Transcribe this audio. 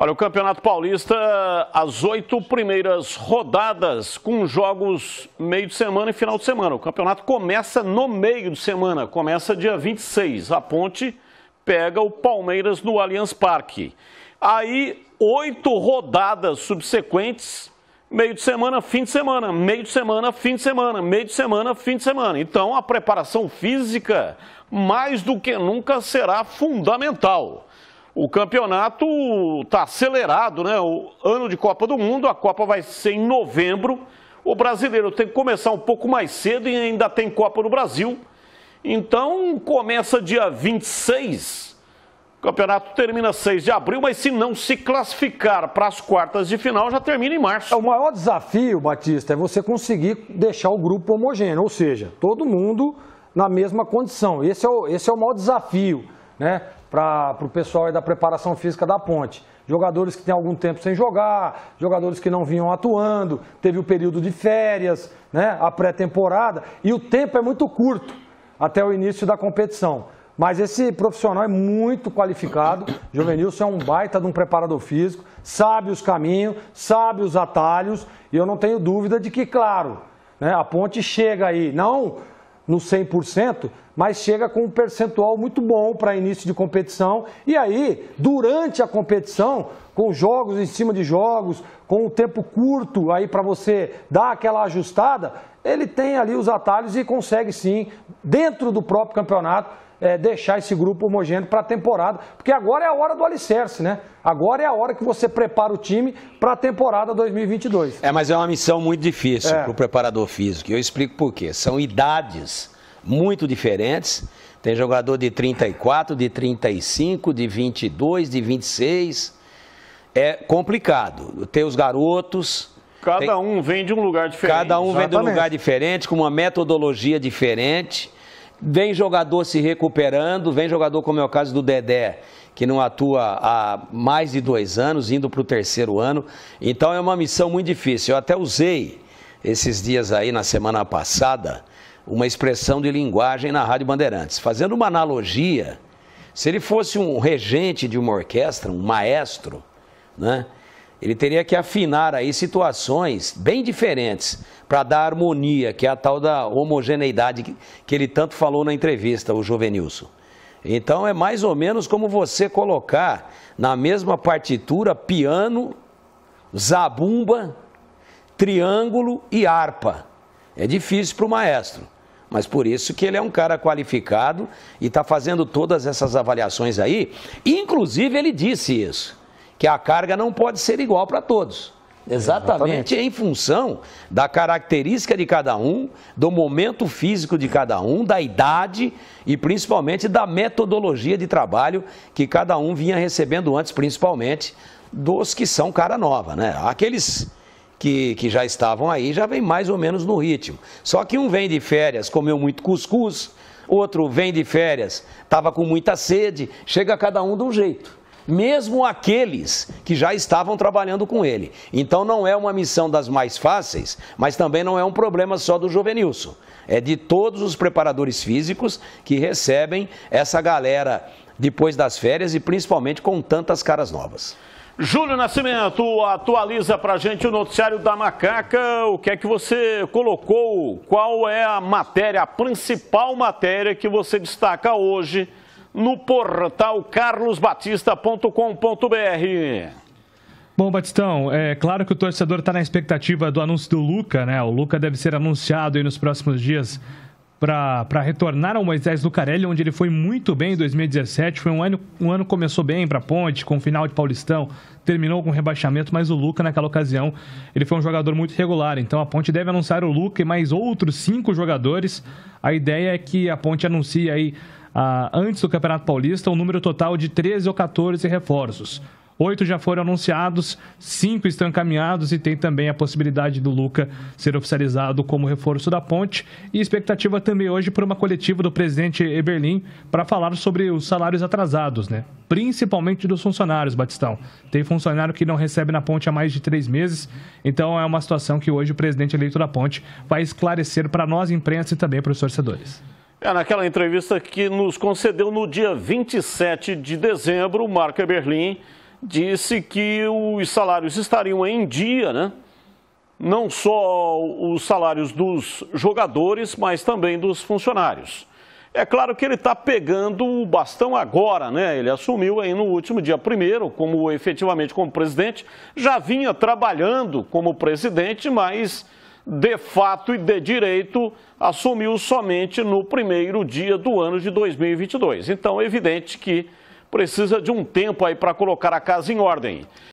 Olha, o Campeonato Paulista, as 8 primeiras rodadas com jogos meio de semana e final de semana. O campeonato começa no meio de semana, começa dia 26. A Ponte pega o Palmeiras no Allianz Parque. Aí, 8 rodadas subsequentes, meio de semana, fim de semana, meio de semana, fim de semana, meio de semana, fim de semana. Então, a preparação física, mais do que nunca, será fundamental. O campeonato está acelerado, né? O ano de Copa do Mundo, a Copa vai ser em novembro. O brasileiro tem que começar um pouco mais cedo e ainda tem Copa no Brasil. Então, começa dia 26. O campeonato termina 6 de abril, mas se não se classificar para as quartas de final, já termina em março. O maior desafio, Batista, é você conseguir deixar o grupo homogêneo, ou seja, todo mundo na mesma condição. Esse é o maior desafio, né, para o pessoal aí da preparação física da Ponte. Jogadores que têm algum tempo sem jogar, jogadores que não vinham atuando, teve o período de férias, né, a pré-temporada, e o tempo é muito curto até o início da competição. Mas esse profissional é muito qualificado, Jovenilson é um baita de um preparador físico, sabe os caminhos, sabe os atalhos, e eu não tenho dúvida de que, claro, né, a Ponte chega aí, não no 100%, mas chega com um percentual muito bom para início de competição. E aí, durante a competição, com jogos em cima de jogos, com um tempo curto aí para você dar aquela ajustada, ele tem ali os atalhos e consegue sim, dentro do próprio campeonato, deixar esse grupo homogêneo para a temporada, porque agora é a hora do alicerce, né? Agora é a hora que você prepara o time para a temporada 2022. Mas é uma missão muito difícil para o preparador físico, e eu explico por quê. São idades muito diferentes, tem jogador de 34, de 35, de 22, de 26, é complicado. Tem os garotos... Cada um vem de um lugar diferente. Cada um vem de um lugar diferente, com uma metodologia diferente. Vem jogador se recuperando, vem jogador, como é o caso do Dedé, que não atua há mais de 2 anos, indo para o 3º ano. Então é uma missão muito difícil. Eu até usei esses dias aí, na semana passada, uma expressão de linguagem na Rádio Bandeirantes. Fazendo uma analogia, se ele fosse um regente de uma orquestra, um maestro, né? Ele teria que afinar aí situações bem diferentes para dar harmonia, que é a tal da homogeneidade que ele tanto falou na entrevista, o Jovenilson. Então é mais ou menos como você colocar na mesma partitura piano, zabumba, triângulo e harpa. É difícil para o maestro, mas por isso que ele é um cara qualificado e está fazendo todas essas avaliações aí. Inclusive ele disse isso, que a carga não pode ser igual para todos. Exatamente em função da característica de cada um, do momento físico de cada um, da idade e principalmente da metodologia de trabalho que cada um vinha recebendo antes, principalmente dos que são cara nova, né? Aqueles que já estavam aí já vem mais ou menos no ritmo. Só que um vem de férias, comeu muito cuscuz, outro vem de férias, estava com muita sede, chega cada um de um jeito. Mesmo aqueles que já estavam trabalhando com ele. Então não é uma missão das mais fáceis, mas também não é um problema só do Jovenilson. É de todos os preparadores físicos que recebem essa galera depois das férias e principalmente com tantas caras novas. Júlio Nascimento, atualiza pra gente o noticiário da Macaca. O que é que você colocou? Qual é a matéria, a principal matéria que você destaca hoje no portal carlosbatista.com.br. Bom, Batistão, é claro que o torcedor está na expectativa do anúncio do Luca, né? O Luca deve ser anunciado aí nos próximos dias para retornar ao Moisés Lucarelli, onde ele foi muito bem em 2017. Foi um ano que começou bem para a Ponte, com final de Paulistão, terminou com rebaixamento, mas o Luca, naquela ocasião, ele foi um jogador muito regular. Então a Ponte deve anunciar o Luca e mais outros 5 jogadores. A ideia é que a Ponte anuncie aí, antes do Campeonato Paulista, um número total de 13 ou 14 reforços. 8 já foram anunciados, 5 estão encaminhados e tem também a possibilidade do Luca ser oficializado como reforço da Ponte. E expectativa também hoje por uma coletiva do presidente Eberlin para falar sobre os salários atrasados, né? Principalmente dos funcionários, Batistão. Tem funcionário que não recebe na Ponte há mais de 3 meses, então é uma situação que hoje o presidente eleito da Ponte vai esclarecer para nós, imprensa, e também para os torcedores. Naquela entrevista que nos concedeu no dia 27 de dezembro, o Marco Eberlin disse que os salários estariam em dia, né? Não só os salários dos jogadores, mas também dos funcionários. É claro que ele está pegando o bastão agora, né? Ele assumiu aí no último dia 1º, efetivamente como presidente, já vinha trabalhando como presidente, mas de fato e de direito assumiu somente no primeiro dia do ano de 2022. Então é evidente que precisa de um tempo aí para colocar a casa em ordem.